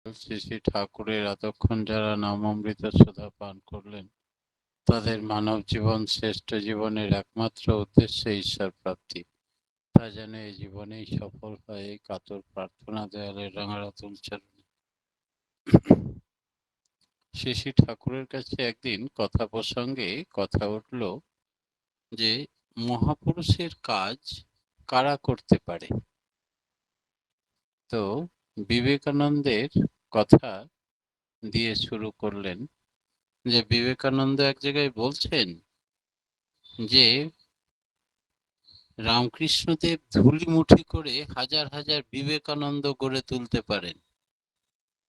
শ্রী শ্রী ঠাকুরের এতক্ষণ যারা নামামৃত সুধা পান করলেন, তাদের মানব জীবন শ্রেষ্ঠ জীবনের একমাত্র উদ্দেশ্য ঈশ্বর প্রাপ্তি। তা যেন এই জীবনেই সফল হয়, এই কাতর প্রার্থনা দয়ালের রাঙারাতুল চরণে। শ্রী শ্রী ঠাকুরের কাছে একদিন কথা প্রসঙ্গে কথা উঠল যে মহাপুরুষের কাজ কারা করতে পারে। তো বিবেকানন্দের কথা দিয়ে শুরু করলেন যে বিবেকানন্দ এক জায়গায় বলছেন যে রামকৃষ্ণদেব ধুলিমুঠি করে হাজার হাজার বিবেকানন্দ গড়ে তুলতে পারেন,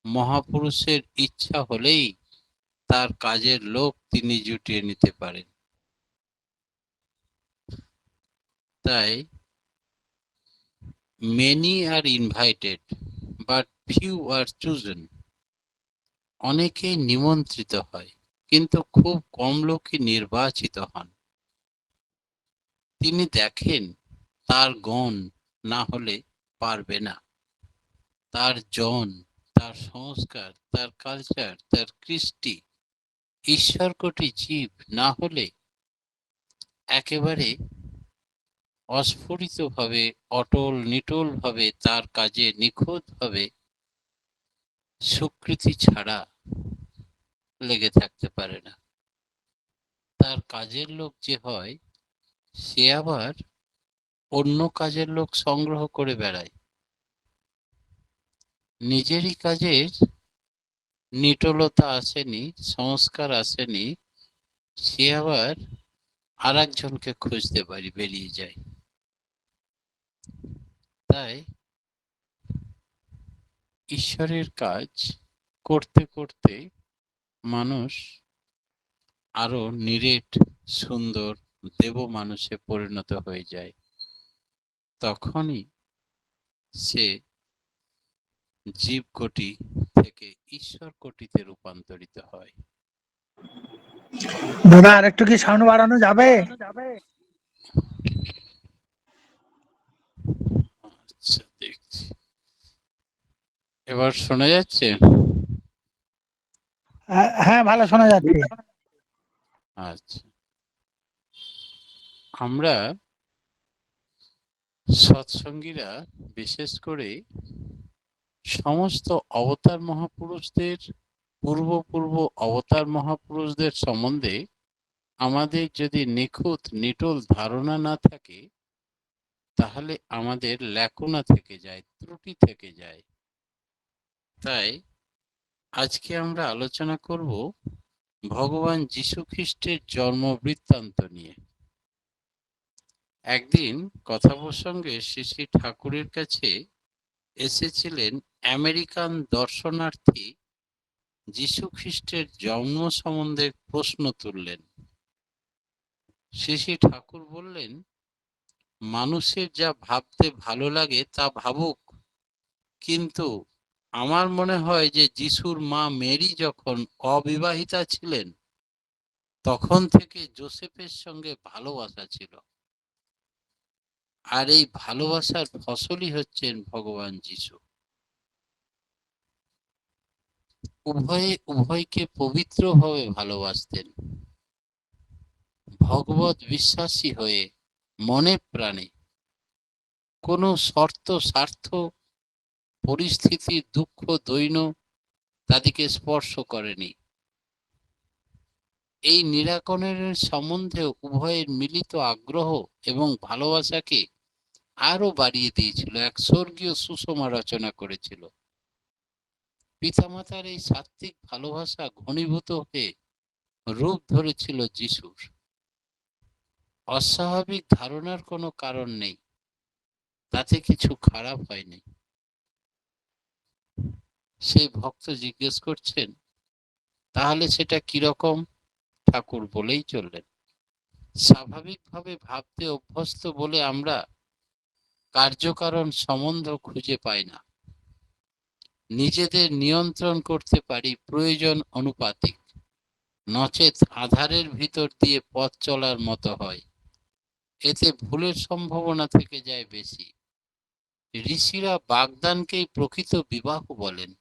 মহাপুরুষের ইচ্ছা হলেই তার কাজের লোক তিনি জুটিয়ে নিতে পারেন। তাই many are invited but few are chosen, অনেকেই নিমন্ত্রিত হয় কিন্তু খুব কম লোকই নির্বাচিত হন। তিনি দেখেন তার গণ না হলে পারবে না, তার জন, তার সংস্কার, তার কালচার, তার কৃষ্টি, ঈশ্বরকোটি জীব না হলে একেবারে অস্ফুরিতভাবে অটল নিটোলভাবে তার কাজে নিখুঁতভাবে স্বীকৃতি ছাড়া লেগে থাকতে পারে না। তার কাজের লোক যে হয় সে আবার অন্য কাজের লোক সংগ্রহ করে বেড়ায়, নিজেরই কাজের নিটোলতা আসেনি, সংস্কার আসেনি, সে আবার আর একজনকে খুঁজতে পারি বেরিয়ে যায়। তাই ঈশ্বরের কাজ করতে করতে মানুষ আরো নিরেট সুন্দর দেব মানুষে পরিণত হয়ে যায়। তখনই সে জীব কোটি থেকে ঈশ্বর কোটিতে রূপান্তরিত হয়। দাদা আর একটু কি সাউন্ড বাড়ানো যাবে? আচ্ছা, দেখছি এবার শোনা যাচ্ছে। হ্যাঁ, ভালো শোনা যাচ্ছে। আচ্ছা, আমরা সৎসঙ্গীরা বিশেষ করে সমস্ত অবতার মহাপুরুষদের পূর্ব পূর্ব অবতার মহাপুরুষদের সম্বন্ধে আমাদের যদি নিখুঁত নিটোল ধারণা না থাকে, তাহলে আমাদের ল্যাকুনা থেকে যায়, ত্রুটি থেকে যায়। তাই আজকে আমরা আলোচনা করব ভগবান যীশু খ্রিস্টের জন্ম বৃত্তান্ত নিয়ে। একদিন কথা প্রসঙ্গে শ্রী শ্রী ঠাকুরের কাছে এসেছিলেন আমেরিকান দর্শনার্থী, যীশু খ্রিস্টের জন্ম সম্বন্ধে প্রশ্ন তুললেন। শ্রী শ্রী ঠাকুর বললেন, মানুষের যা ভাবতে ভালো লাগে তা ভাবুক, কিন্তু আমার মনে হয় যে যিশুর মা মেরি যখন অবিবাহিতা ছিলেন তখন থেকে জোসেফের সঙ্গে ভালোবাসা ছিল, আর এই ভালোবাসার ফসলই হচ্ছেন ভগবান যিশু। উভয়ে উভয়কে পবিত্রভাবে ভালোবাসতেন, ভগবত বিশ্বাসী হয়ে মনে প্রাণে, কোনো শর্ত স্বার্থ পরিস্থিতির দুঃখ দৈন্য তাদেরকে স্পর্শ করেনি। এই নিরাকরণের সম্বন্ধে উভয়ের মিলিত আগ্রহ এবং ভালোবাসাকে আরো বাড়িয়ে দিয়েছিল, এক স্বর্গীয় সুষমা রচনা করেছিল। পিতামাতার এই সাত্ত্বিক ভালোবাসা ঘনীভূত হয়ে রূপ ধরেছিল যিশুর। অস্বাভাবিক ধারণার কোনো কারণ নেই, তাতে কিছু খারাপ হয়নি। সেই ভক্ত জিজ্ঞেস করছেন, তাহলে সেটা কিরকম? ঠাকুর বলেই চললেন, স্বাভাবিকভাবে ভাবতে অভ্যস্ত বলে আমরা কার্যকারণ সম্বন্ধ খুঁজে পাই না, নিজেদের নিয়ন্ত্রণ করতে পারি প্রয়োজন অনুপাতিক, নচেত আধারের ভিতর দিয়ে পথ চলার মতো হয়, এতে ভুলের সম্ভাবনা থেকে যায় বেশি। ঋষিরা বাগদানকেই প্রকৃত বিবাহ বলেন,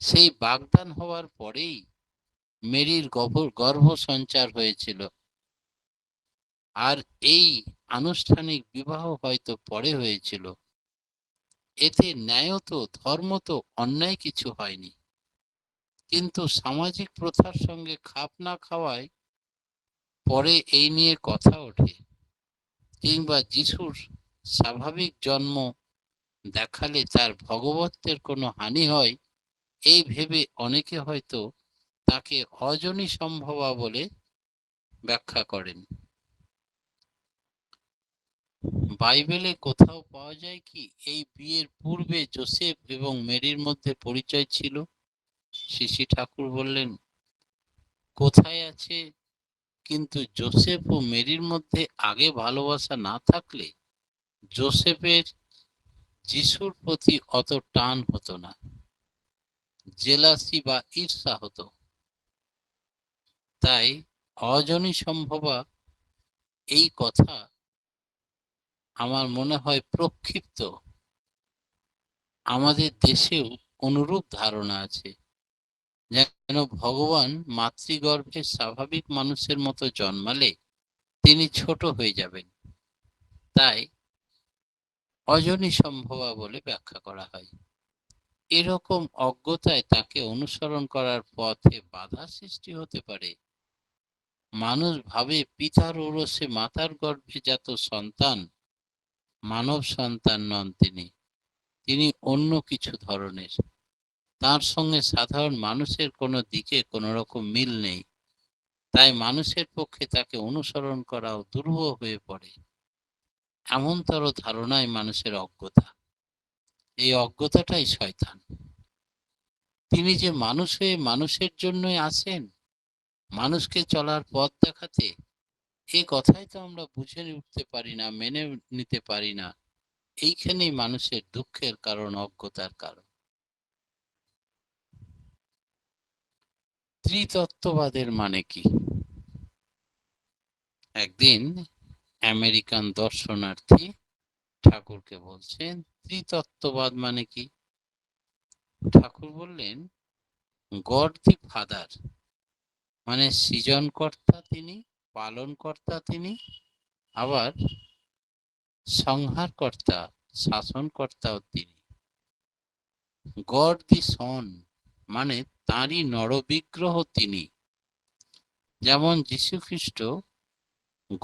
সেই বাগদান হওয়ার পরেই মেরির গর্ভ সঞ্চার হয়েছিল, আর এই আনুষ্ঠানিক বিবাহ হয়তো পরে হয়েছিল। এতে ন্যায় তো ধর্ম তো অন্যায় কিছু হয়নি, কিন্তু সামাজিক প্রথার সঙ্গে খাপ না খাওয়ায় পরে এই নিয়ে কথা ওঠে। কিংবা যিশুর স্বাভাবিক জন্ম দেখালে তার ভগবত্বের কোনো হানি হয়, এই ভেবে অনেকে হয়তো তাকে অজনী সম্ভবা বলে ব্যাখ্যা করেন। বাইবেলে কোথাও পাওয়া যায় কি এই বিয়ের পূর্বে যোসেফ এবং মেরির মধ্যে পরিচয় ছিল? শ্রী ঠাকুর বললেন, কোথায় আছে, কিন্তু যোসেফ ও মেরির মধ্যে আগে ভালোবাসা না থাকলে যোসেফের যিশুর প্রতি অত টান হতো না, জেলাসি বা ঈর্ষা হতো। তাই অজনী সম্ভবা এই কথা আমার মনে হয় প্রক্ষিপ্ত। আমাদের দেশেও অনুরূপ ধারণা আছে, যেন ভগবান মাতৃগর্ভে স্বাভাবিক মানুষের মতো জন্মালে তিনি ছোট হয়ে যাবেন, তাই অজনী সম্ভবা বলে ব্যাখ্যা করা হয়। এরকম অজ্ঞতায় তাকে অনুসরণ করার পথে বাধা সৃষ্টি হতে পারে। মানুষ ভাবে পিতার ঔরসে মাতার গর্ভে জাত সন্তান মানব সন্তান নন, তিনি অন্য কিছু ধরনের। তার সঙ্গে সাধারণ মানুষের কোনো দিকে কোনো রকম মিল নেই, তাই মানুষের পক্ষে তাকে অনুসরণ করাও দুরূহ হয়ে পড়ে। এমনতর ধারণায় মানুষের অজ্ঞতা, এই অজ্ঞতাটাই শয়তান। তিনি যে মানুষ হয়ে মানুষের জন্যই আসেন, মানুষকে চলার পথ দেখাতে, এই কথাই তো আমরা বুঝে উঠতে পারি না, মেনে নিতে পারি না। এইখানেই মানুষের দুঃখের কারণ, অজ্ঞতার কারণ। ত্রিতত্ত্ববাদের মানে কি? একদিন আমেরিকান দর্শনার্থী ঠাকুরকে বলছেন, ত্রিতত্ত্ববাদ মানে কি? ঠাকুর বললেন, গড দি ফাদার মানে সৃজনকর্তা তিনি, পালনকর্তা তিনি, আবার সংহারকর্তা, শাসনকর্তাও তিনি। গড দি সন মানে তাঁরই নরবিগ্রহ তিনি। যেমন যীশুখ্রিস্ট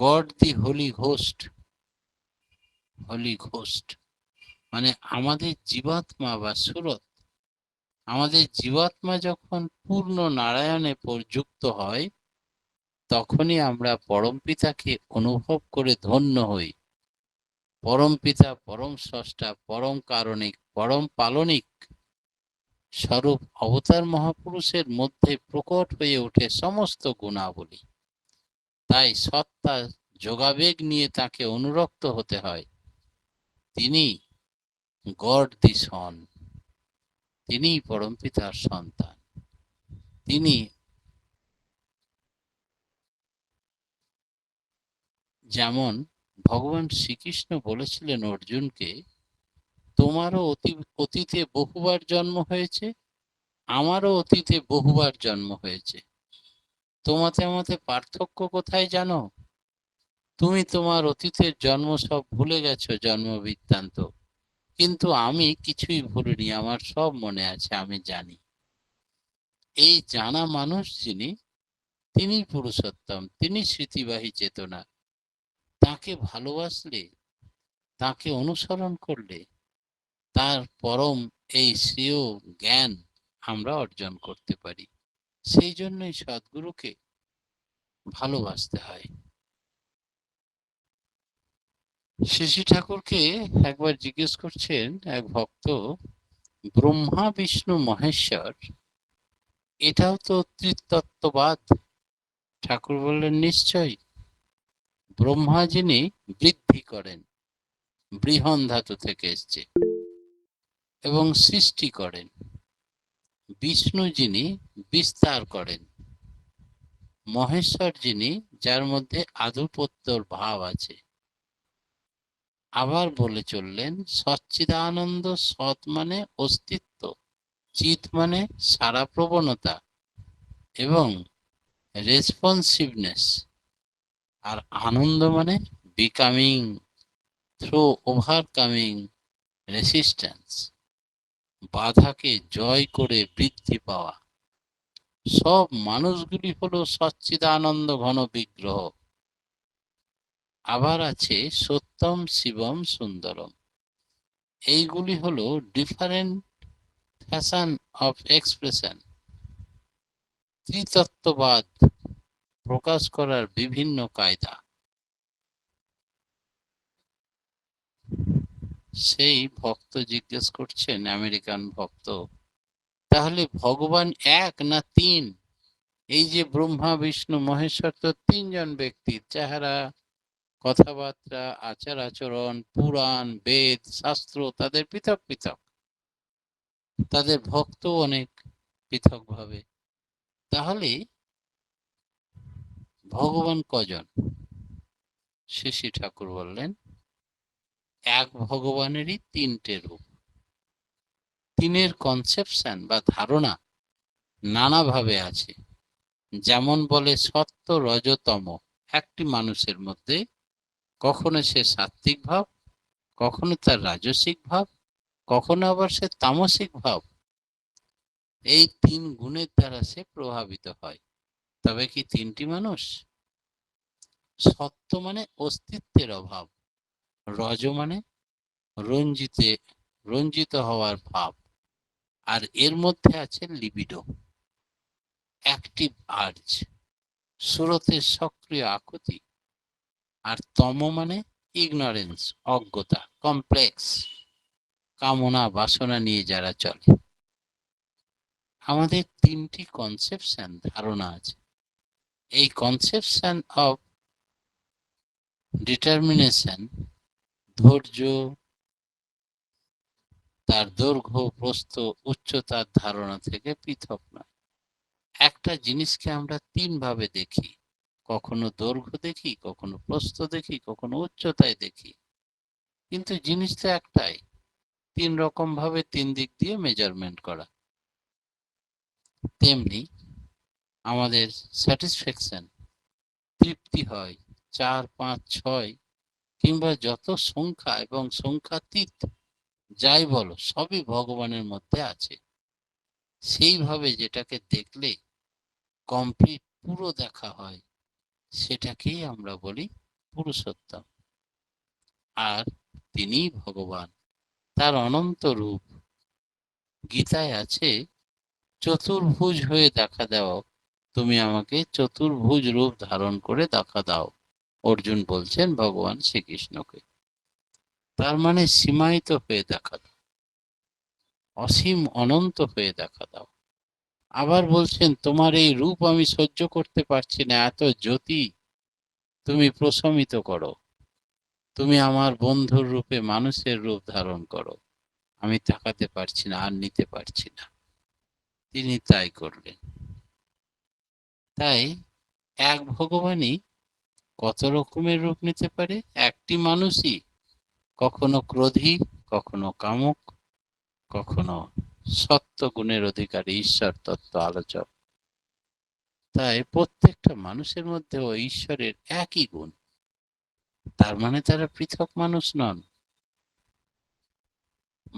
গড দি হোলি ঘোস্ট, হোলি ঘোস্ট মানে আমাদের জীবাত্মা বা সুরত। আমাদের জীবাত্মা যখন পূর্ণ নারায়ণে যুক্ত হয়, তখনই আমরা পরমপিতাকে অনুভব করে ধন্য হই। পরমপিতা, পরম স্রষ্টা, পরম কারণিক, পরম পালনিক স্বরূপ অবতার মহাপুরুষের মধ্যে প্রকট হয়ে ওঠে সমস্ত গুণাবলী। তাই সত্তা যোগাবেগ নিয়ে তাকে অনুরক্ত হতে হয়। তিনি গড দি সন, তিনি পরমপিতার সন্তান। তিনি যেমন ভগবান শ্রীকৃষ্ণ বলেছিলেন অর্জুনকে, তোমারও অতীতে বহুবার জন্ম হয়েছে, আমারও অতীতে বহুবার জন্ম হয়েছে, তোমাতে আমাতে পার্থক্য কোথায় জানো? তুমি তোমার অতীতের জন্ম সব ভুলে গেছো, জন্ম বৃত্তান্ত, কিন্তু আমি কিছুই ভুলিনি, আমার সব মনে আছে, আমি জানি। এই জানা মানুষ যিনি, তিনি পুরুষোত্তম, তিনি স্মৃতিবাহী চেতনা। তাকে ভালোবাসলে, তাকে অনুসরণ করলে তার পরম এই শ্রেয় জ্ঞান আমরা অর্জন করতে পারি। সেই জন্যই সদ্গুরুকে ভালোবাসতে হয়। শ্রী ঠাকুরকে একবার জিজ্ঞেস করছেন এক ভক্ত, ব্রহ্মা বিষ্ণু মহেশ্বর এটাও তো ত্রিতত্ত্ববাদ? ঠাকুর বললেন, নিশ্চয়ই। ব্রহ্মা যিনি বৃদ্ধি করেন, বৃহন ধাতু থেকে এসছে, এবং সৃষ্টি করেন। বিষ্ণু যিনি বিস্তার করেন। মহেশ্বর যিনি, যার মধ্যে আধিপত্যর ভাব আছে। আবার বলে চললেন, সচ্চিদানন্দ সৎ মানে অস্তিত্ব, চিত মানে সারা প্রবণতা এবং রেসপন্সিভনেস, আর আনন্দ মানে বিকামিং থ্রু ওভারকামিং রেসিস্ট্যান্স, বাধাকে জয় করে বৃদ্ধি পাওয়া। সব মানুষগুলি হলো সচ্চিদানন্দ ঘন বিগ্রহ। আবার আছে সত্যম শিবম সুন্দরম। এইগুলি হলো ডিফারেন্ট ফ্যাশন অফ এক্সপ্রেশন। ত্রিতত্ত্ববাদ প্রকাশ করার বিভিন্ন কায়দা। সেই ভক্ত জিজ্ঞেস করছেন, আমেরিকান ভক্ত, তাহলে ভগবান এক না তিন? এই যে ব্রহ্মা বিষ্ণু মহেশ্বর তো তিনজন ব্যক্তি, চেহারা, কথাবার্তা, আচার আচরণ, পুরাণ বেদ শাস্ত্র তাদের পৃথক পৃথক, তাদের ভক্ত অনেক পৃথক ভাবে। তাহলে ভগবান কজন? শ্রী ঠাকুর বললেন, এক ভগবানেরই তিনটে রূপ। তিনের কনসেপশন বা ধারণা নানাভাবে আছে। যেমন বলে সত্য রজতম একটি মানুষের মধ্যে, কখনো সে সাত্ত্বিক ভাব, কখনো তার রাজসিক ভাব, কখনো আবার সে তামসিক ভাব। এই তিন গুণের দ্বারা সে প্রভাবিত হয়। তবে কি তিনটি মানুষ? সত্য মানে অস্তিত্বের অভাব, রজ মানে রঞ্জিত হওয়ার ভাব, আর এর মধ্যে আছে লিবিডো, অ্যাক্টিভ আর্জ, সুরতের সক্রিয় আকুতি। আর তম মানে ইগনোরেন্স, অজ্ঞতা, কমপ্লেক্স, কামনা বাসনা নিয়ে যারা চলে। আমাদের তিনটি কনসেপশন ধারণা আছে। এই কনসেপশন অফ ডিটারমিনেশন, ধৈর্য, তার দৈর্ঘ্য প্রস্থ উচ্চতার ধারণা থেকে পৃথক নয়। একটা জিনিসকে আমরা তিন ভাবে দেখি, কখনো দৈর্ঘ্য দেখি, কখনো প্রস্থ দেখি, কখনো উচ্চতায় দেখি, কিন্তু জিনিস তো একটাই। তিন রকম ভাবে তিন দিক দিয়ে মেজারমেন্ট করা। তেমনি আমাদের স্যাটিসফ্যাকশন, তৃপ্তি হয় 4, 5, 6 কিংবা যত সংখ্যা এবং সংখ্যাতীত যাই বলো, সবই ভগবানের মধ্যে আছে। সেইভাবে যেটাকে দেখলে কমপ্লিট পুরো দেখা হয়, সেটাকেই আমরা বলি পুরুষোত্তম। আর তিনিই ভগবান, তার অনন্ত রূপ। গীতায় আছে, চতুর্ভুজ হয়ে দেখা দাও, তুমি আমাকে চতুর্ভুজ রূপ ধারণ করে দেখা দাও। অর্জুন বলছেন ভগবান শ্রীকৃষ্ণকে। তার মানে সীমায়িত হয়ে দেখা দাও, অসীম অনন্ত হয়ে দেখা দাও। আবার বলছেন, তোমার এই রূপ আমি সহ্য করতে পারছি না, এত জ্যোতি তুমি প্রশমিত করো, তুমি আমার বন্ধুর রূপে মানুষের রূপ ধারণ করো, আমি তাকাতে পারছি না, আর নিতে পারছি না। তিনি তাই করলেন। তাই এক ভগবানই কত রকমের রূপ নিতে পারে। একটি মানুষই কখনো ক্রোধী, কখনো কামুক, কখনো সত্য গুণের অধিকারী ঈশ্বর তত্ত্ব আলোচক। তাই প্রত্যেকটা মানুষের মধ্যেও ঈশ্বরের একই গুণ। তার মানে তারা পৃথক মানুষ নন।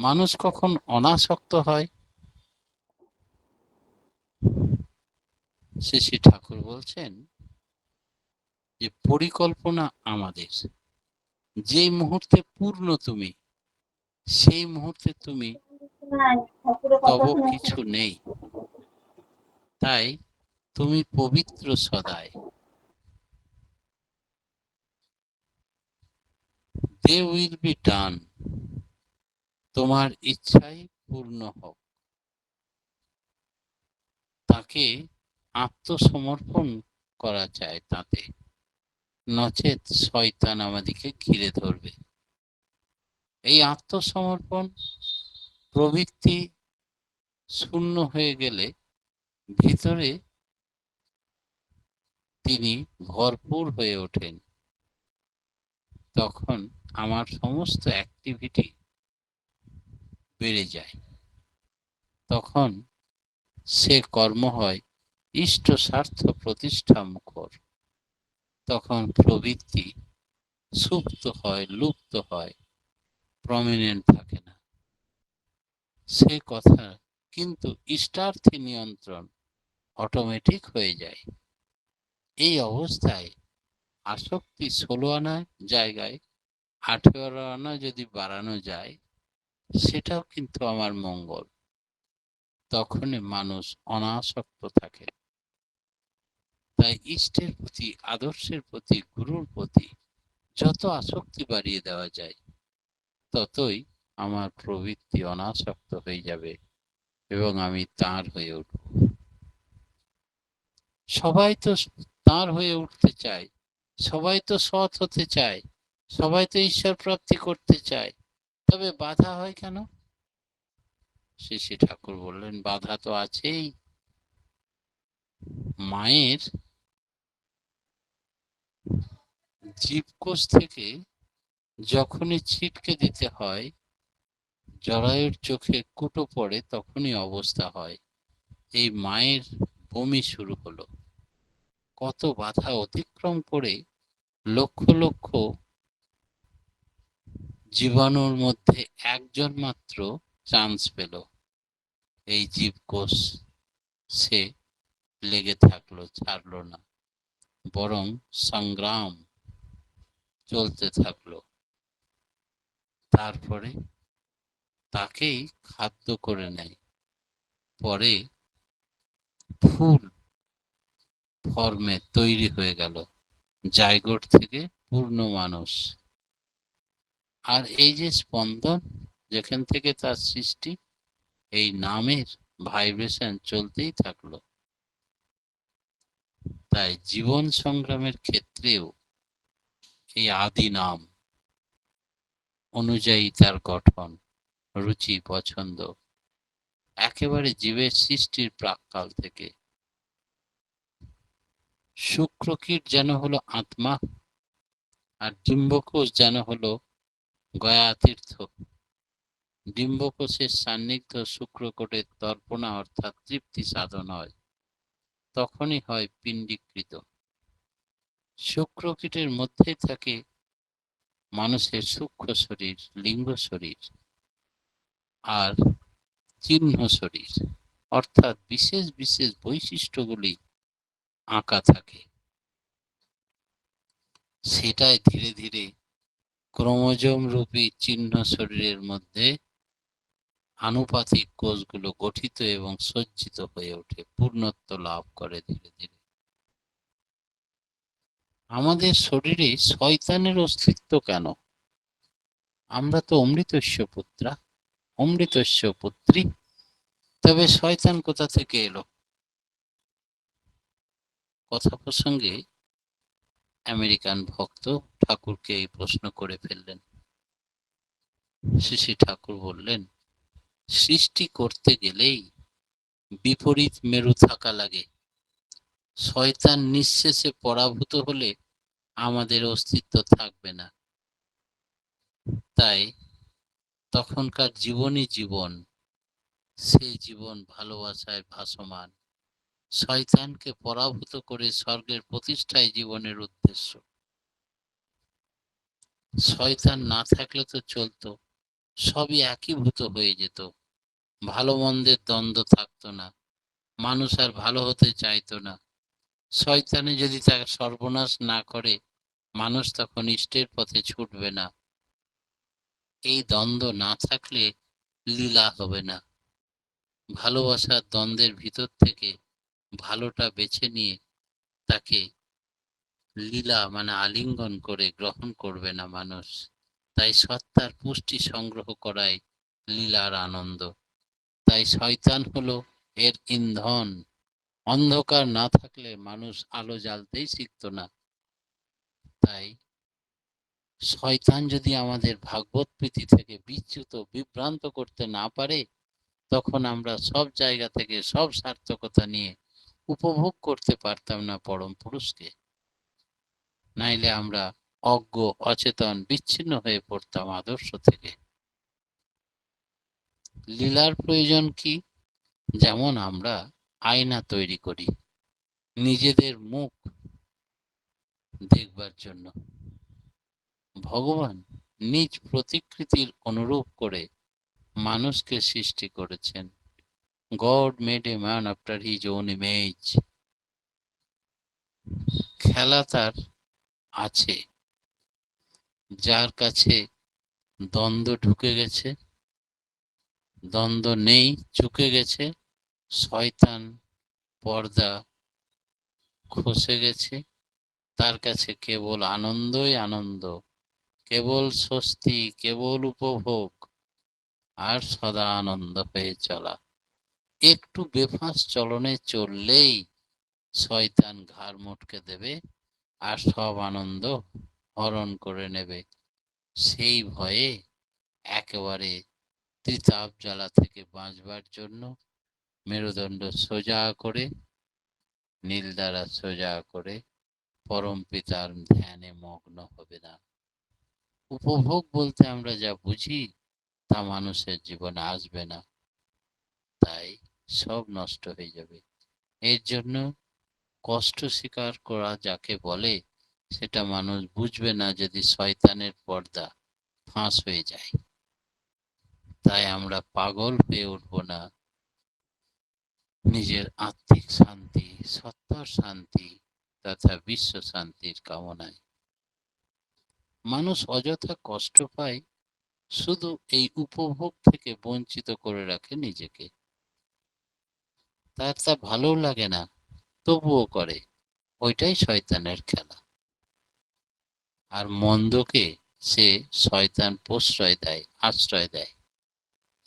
মানুষ কখন অনাসক্ত হয়? শ্রী ঠাকুর বলছেন যে পরিকল্পনা আমাদের, যেই মুহূর্তে পূর্ণ তুমি, সেই মুহূর্তে তুমি তব কিছু নেই। তাই তুমি পবিত্র সদাই। দে উইল বি ডান, তোমার ইচ্ছাই পূর্ণ হোক। তাকে আত্মসমর্পণ করা চায় তাতে, নচেত শয়তান আমাদেরকে ঘিরে ধরবে। এই আত্মসমর্পণ প্রবৃত্তি শূন্য হয়ে গেলে ভিতরে তিনি ভরপুর হয়ে ওঠেন। তখন আমার সমস্ত অ্যাক্টিভিটি বেড়ে যায়। তখন সে কর্ম হয় ইষ্ট স্বার্থ প্রতিষ্ঠা মুখর। তখন প্রবৃত্তি সুপ্ত হয়, লুপ্ত হয়, প্রমিনেন্ট থাকে না। সে কথা কিন্তু ইষ্টার্থী নিয়ন্ত্রণ অটোমেটিক হয়ে যায়। এই অবস্থায় আসক্তি 16 আনার জায়গায় 18 আনা যদি বাড়ানো যায়, সেটাও কিন্তু আমার মঙ্গল। তখনই মানুষ অনাসক্ত থাকে। তাই ইষ্টের প্রতি, আদর্শের প্রতি, গুরুর প্রতি যত আসক্তি বাড়িয়ে দেওয়া যায়, ততই আমার প্রবৃত্তি অনাসক্ত হয়ে যাবে এবং আমি তাঁর হয়ে উঠব। সবাই তো তাঁর হয়ে উঠতে চায়, সবাই তো সৎ হতে চায়, সবাই তো ঈশ্বর প্রাপ্তি করতে চায়, তবে বাধা হয় কেন? শ্রী শ্রী ঠাকুর বললেন, বাধা তো আছেই। মায়ের জীবকোষ থেকে যখনই ছিটকে দিতে হয়, জরায়ুর চোখে কুটো পড়ে, তখনই অবস্থা হয় এই মায়ের বমি শুরু হলো। কত বাধা অতিক্রম করে লক্ষ লক্ষ জীবাণুর মধ্যে একজন মাত্র চান্স পেল, এই জীবকোষ সে লেগে থাকলো, ছাড়লো না, বরং সংগ্রাম চলতে থাকলো। তারপরে তাকেই খাদ্য করে নেয়। পরে ফুল ফর্মে তৈরি হয়ে গেল, জাইগোট থেকে পূর্ণ মানুষ। আর এই যে স্পন্দন, যেখান থেকে তার সৃষ্টি, এই নামের ভাইব্রেশন চলতেই থাকলো। তাই জীবন সংগ্রামের ক্ষেত্রেও এই আদি নাম অনুযায়ী তার গঠন, রুচি, পছন্দ একেবারে জীবের সৃষ্টির প্রাক্কাল থেকে। শুক্রকীট যেন হলো আত্মা, আর ডিম্বকোষ যেন হলো গয়া তীর্থ। ডিম্বকোষের সান্নিধ্য শুক্রকোটের তর্পণা অর্থাৎ তৃপ্তি সাধন হয়, তখনই হয় পিণ্ডীকৃত। শুক্রকীটের মধ্যে থাকে মানুষের সূক্ষ্ম শরীর, লিঙ্গ শরীর আর চিহ্ন শরীর, অর্থাৎ বিশেষ বিশেষ বৈশিষ্ট্যগুলি আঁকা থাকে। সেটাই ধীরে ধীরে ক্রোমোজোম রূপী চিহ্ন শরীরের মধ্যে আনুপাতিক কোষগুলো গঠিত এবং সজ্জিত হয়ে ওঠে, পূর্ণত্ব লাভ করে ধীরে ধীরে। আমাদের শরীরে শয়তানের অস্তিত্ব কেন? আমরা তো অমৃতস্য পুত্রা, অমৃতস্য পুত্রী, তবে শয়তান কোথা থেকে এলো? কথা প্রসঙ্গে আমেরিকান ভক্ত ঠাকুরকে এই প্রশ্ন করে ফেললেন। শ্রী শ্রী ঠাকুর বললেন, সৃষ্টি করতে গেলেই বিপরীত মেরু থাকা লাগে। শয়তান নিঃশেষে পরাভূত হলে আমাদের অস্তিত্ব থাকবে না। তাই তখনকার জীবনই জীবন, সেই জীবন ভালোবাসায় ভাসমান। শয়তানকে পরাভূত করে স্বর্গের প্রতিষ্ঠাই জীবনের উদ্দেশ্য। শয়তান না থাকলে তো চলতো, সবই একীভূত হয়ে যেত, ভালো মন্দের দ্বন্দ্ব থাকতো না, মানুষ আর ভালো হতে চাইতো না। শয়তানে যদি তাকে সর্বনাশ না করে, মানুষ তখন ইষ্টের পথে ছুটবে না। এই দ্বন্দ্ব না থাকলে লীলা হবে না। ভালোবাসার দ্বন্দ্বের ভিতর থেকে ভালোটা বেছে নিয়ে তাকে লীলা মানে আলিঙ্গন করে গ্রহণ করবে না মানুষ। তাই সত্তার পুষ্টি সংগ্রহ করাই লীলার আনন্দ। তাই শয়তান হলো এর ইন্ধন। অন্ধকার না থাকলে মানুষ আলো জ্বালতেই শিখত না। তাই শয়তান যদি আমাদের ভাগবত প্রীতি থেকে বিচ্যুত, বিভ্রান্ত করতে না পারে, তখন আমরা সব জায়গা থেকে সব সার্থকতা নিয়ে উপভোগ করতে পারতাম না পরম পুরুষকে। নাইলে আমরা অজ্ঞ, অচেতন, বিচ্ছিন্ন হয়ে পড়তাম আদর্শ থেকে। লীলার প্রয়োজন কি? যেমন আমরা আয়না তৈরি করি নিজেদের মুখ দেখবার জন্য, ভগবান নিজ প্রতিকৃতির অনুরূপ করে মানুষকে সৃষ্টি করেছেন। God made a man after his own image. খেলা তার আছে, যার কাছে দ্বন্দ্ব ঢুকে গেছে, দ্বন্দ্ব নেই, চুকে গেছে, শয়তান পর্দা খসে গেছে, তার কাছে কেবল আনন্দই আনন্দ, কেবল স্বস্তি, কেবল উপভোগ আর সদা আনন্দ হয়ে চলা। একটু বেফাঁস চলনে চললেই শয়তান ঘাড় মটকে দেবে আর সব আনন্দ হরণ করে নেবে। সেই ভয়ে একেবারে ত্রিতাপ জ্বালা থেকে বাঁচবার জন্য মেরুদণ্ড সোজা করে, নীল দ্বারা সোজা করে পরম পিতার ধ্যানে মগ্ন হবে না। উপভোগ বলতে আমরা যা বুঝি তা মানুষের জীবনে আসবে না, তাই সব নষ্ট হয়ে যাবে। এর জন্য কষ্ট স্বীকার করা যাকে বলে সেটা মানুষ বুঝবে না যদি শয়তানের পর্দা ফাঁস হয়ে যায়। তাই আমরা পাগল হয়ে উঠব না নিজের আত্মিক শান্তি, সত্তার শান্তি তথা বিশ্ব শান্তির কামনায়। মানুষ অযথা কষ্ট পায় শুধু এই উপভোগ থেকে বঞ্চিত করে রাখে নিজেকে। তার তা ভালো লাগে না, তবুও করে। ওইটাই শয়তানের খেলা। আর মন্দকে সে শয়তান প্রশ্রয় দেয়, আশ্রয় দেয়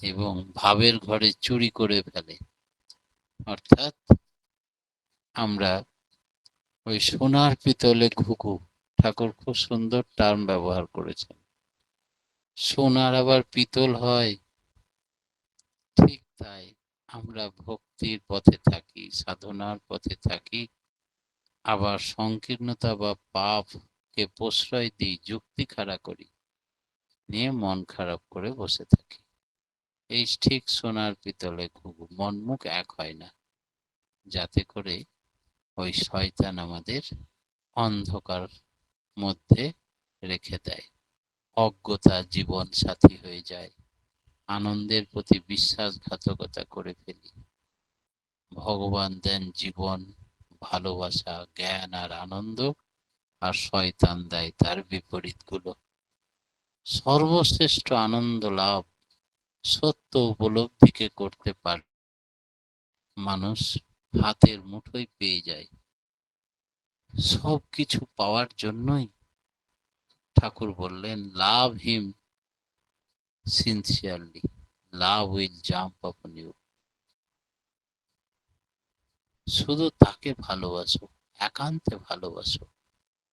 এবং ভাবের ঘরে চুরি করে ফেলে। অর্থাৎ আমরা ওই সোনার পিতলে ঘুঘু, ঠাকুর খুব সুন্দর টার্ম ব্যবহার করেছেন। সোনার আবার পিতল হয়, ঠিক তাই আমরা ভক্তির পথে থাকি, সাধনার পথে থাকি, আবার সংকীর্ণতা বা পাপকে প্রশ্রয় দিই, যুক্তি খাড়া করি, নিয়ে মন খারাপ করে বসে থাকি। এই ঠিক সোনার পিতলে ঘুঘু, মন মুখ এক হয় না, যাতে করে ওই শয়তান আমাদের অন্ধকার মধ্যে রেখে দেয়। অজ্ঞতা জীবন সাথী হয়ে যায়, আনন্দের প্রতি বিশ্বাসঘাতকতা করে ফেলি। ভগবান দেন জীবন, ভালোবাসা, জ্ঞান আর আনন্দ, আর শয়তান দেয় তার বিপরীতগুলো। সর্বশ্রেষ্ঠ আনন্দ লাভ সত্য উপলব্ধিকে করতে পারে মানুষ হাতের মুঠোয় পেয়ে যায়। সবকিছু পাওয়ার জন্যই ঠাকুর বললেন, love him sincerely, love will jump upon you. শুধু তাকে ভালোবাসো, একান্তে ভালোবাসো,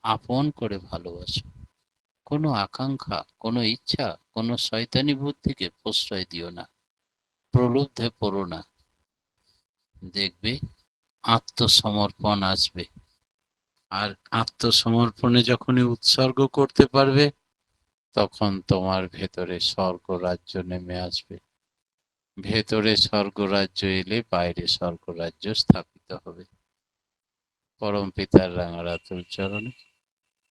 আপন করে ভালোবাসো। কোনো আকাঙ্ক্ষা, কোনো ইচ্ছা, কোনো শয়তানি বুদ্ধিকে প্রশ্রয় দিও না, প্রলুব্ধে পড়ো না। দেখবে আত্মসমর্পণ আসবে, আর আত্মসমর্পণে যখনই উৎসর্গ করতে পারবে তখন তোমার ভেতরে স্বর্গরাজ্য নেমে আসবে। ভেতরে স্বর্গরাজ্য এলে বাইরে স্বর্গরাজ্য স্থাপিত হবে। পরম পিতার রাঙারাতুল চরণে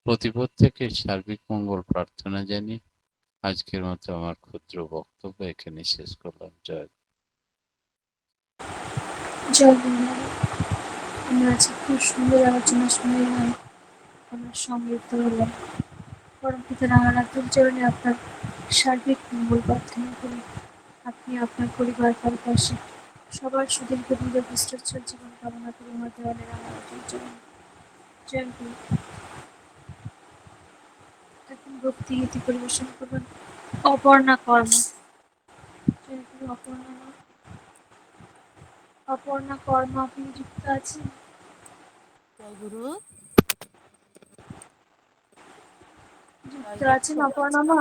প্রতিপ্রত্যেকের সার্বিক মঙ্গল প্রার্থনা জানিয়ে আজকের মতো আমার ক্ষুদ্র বক্তব্য এখানে শেষ করলাম। জয়। জয় গুরুদেব। আমরা আজকে খুব সুন্দর আলোচনা শুনে আমরা সংযুক্ত হলাম। পরম পিতা রাঙানাথের চরণে আপনার সার্বিক মঙ্গল প্রার্থনা করি। আপনি আপনার পরিবার পাশে সবার সুদীর্ঘ নিরবিষ্ট জীবন কামনা করি আমার দেওয়ালে রাঙানাথের চরণে। জয় গুরু। এখন ভক্তি গীতি পরিবেশন করবেন অপর্ণা কর্ম। জয় গুরু। অপর্ণা কর্ম, আপনি যুক্ত আছেন? জয় গুরু। যুক্ত আছেন অপর্ণা মা?